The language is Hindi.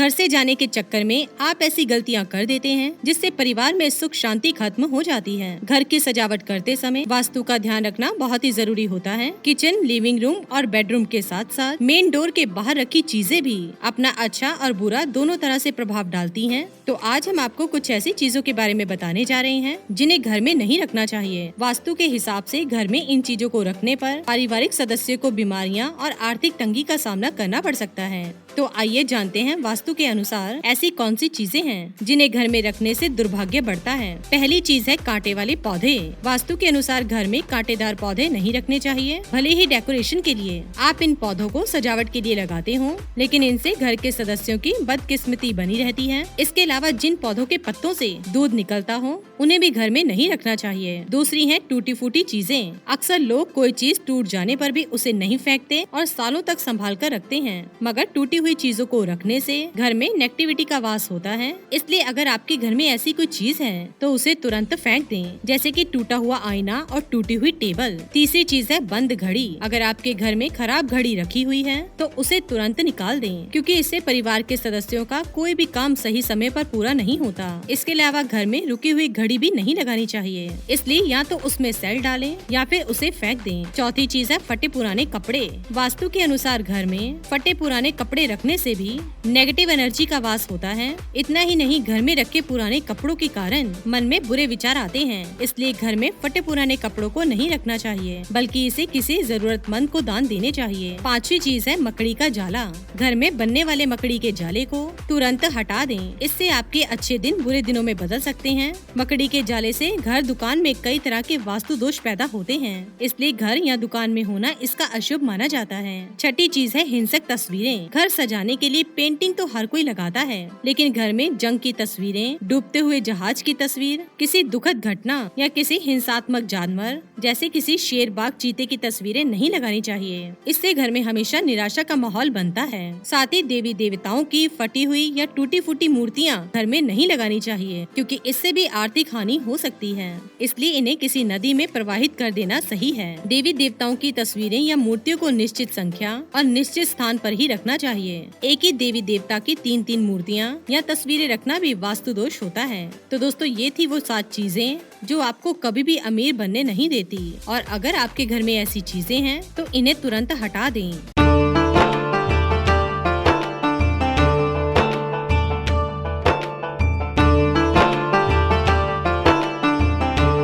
घर से जाने के चक्कर में आप ऐसी गलतियां कर देते हैं जिससे परिवार में सुख शांति खत्म हो जाती है। घर की सजावट करते समय वास्तु का ध्यान रखना बहुत ही जरूरी होता है। किचन, लिविंग रूम और बेडरूम के साथ साथ मेन डोर के बाहर रखी चीजें भी अपना अच्छा और बुरा दोनों तरह से प्रभाव डालती हैं। तो आज हम आपको कुछ ऐसी चीजों के बारे में बताने जा रहे हैं जिन्हें घर में नहीं रखना चाहिए। वास्तु के हिसाब से घर में इन चीजों को रखने पर पारिवारिक सदस्यों को बीमारियां और आर्थिक तंगी का सामना करना पड़ सकता है। तो आइए जानते हैं वास्तु के अनुसार ऐसी कौन सी चीजें हैं जिन्हें घर में रखने से दुर्भाग्य बढ़ता है। पहली चीज है कांटे वाले पौधे। वास्तु के अनुसार घर में कांटेदार पौधे नहीं रखने चाहिए। भले ही डेकोरेशन के लिए आप इन पौधों को सजावट के लिए लगाते हो, लेकिन इनसे घर के सदस्यों की बदकिस्मती बनी रहती है। इसके अलावा जिन पौधों के पत्तों से दूध निकलता हो उन्हें भी घर में नहीं रखना चाहिए। दूसरी है टूटी फूटी चीजें। अक्सर लोग कोई चीज टूट जाने पर भी उसे नहीं फेंकते और सालों तक संभाल कर रखते हैं, मगर टूटी हुई चीजों को रखने से घर में नेगेटिविटी का वास होता है। इसलिए अगर आपके घर में ऐसी कोई चीज है तो उसे तुरंत फेंक दें, जैसे कि टूटा हुआ आईना और टूटी हुई टेबल। तीसरी चीज है बंद घड़ी। अगर आपके घर में खराब घड़ी रखी हुई है तो उसे तुरंत निकाल दें, क्योंकि इससे परिवार के सदस्यों का कोई भी काम सही समय पर पूरा नहीं होता। इसके अलावा घर में रुकी हुई घड़ी भी नहीं लगानी चाहिए, इसलिए या तो उसमें सेल डालें या फिर उसे फेंक दें। चौथी चीज है फटे पुराने कपड़े। वास्तु के अनुसार घर में फटे पुराने कपड़े रखने से भी नेगेटिव एनर्जी का वास होता है। इतना ही नहीं, घर में रखे पुराने कपड़ों के कारण मन में बुरे विचार आते हैं। इसलिए घर में फटे पुराने कपड़ों को नहीं रखना चाहिए, बल्कि इसे किसी जरूरतमंद को दान देने चाहिए। पांचवी चीज है मकड़ी का जाला। घर में बनने वाले मकड़ी के जाले को तुरंत हटा दें, इससे आपके अच्छे दिन बुरे दिनों में बदल सकते हैं। मकड़ी के जाले से घर दुकान में कई तरह के वास्तु दोष पैदा होते हैं, इसलिए घर या दुकान में होना इसका अशुभ माना जाता है। छठी चीज है हिंसक तस्वीरें। घर सजाने के लिए पेंटिंग तो हर कोई लगाता है, लेकिन घर में जंग की तस्वीरें, डूबते हुए जहाज की तस्वीर, किसी दुखद घटना या किसी हिंसात्मक जानवर जैसे किसी शेर, बाघ, चीते की तस्वीरें नहीं लगानी चाहिए। इससे घर में हमेशा निराशा का माहौल बनता है। साथ ही देवी देवताओं की फटी हुई या टूटी फूटी मूर्तियाँ घर में नहीं लगानी चाहिए, क्योंकि इससे भी आर्थिक हानि हो सकती है। इसलिए इन्हें किसी नदी में प्रवाहित कर देना सही है। देवी देवताओं की तस्वीरें या मूर्तियों को निश्चित संख्या और निश्चित स्थान पर ही रखना चाहिए। एक ही देवी देवता की 3-3 मूर्तियाँ या तस्वीरें रखना भी वास्तु दोष होता है। तो दोस्तों, ये थी वो 7 चीजें जो आपको कभी भी अमीर बनने नहीं देती, और अगर आपके घर में ऐसी चीजें हैं तो इन्हें तुरंत हटा दें।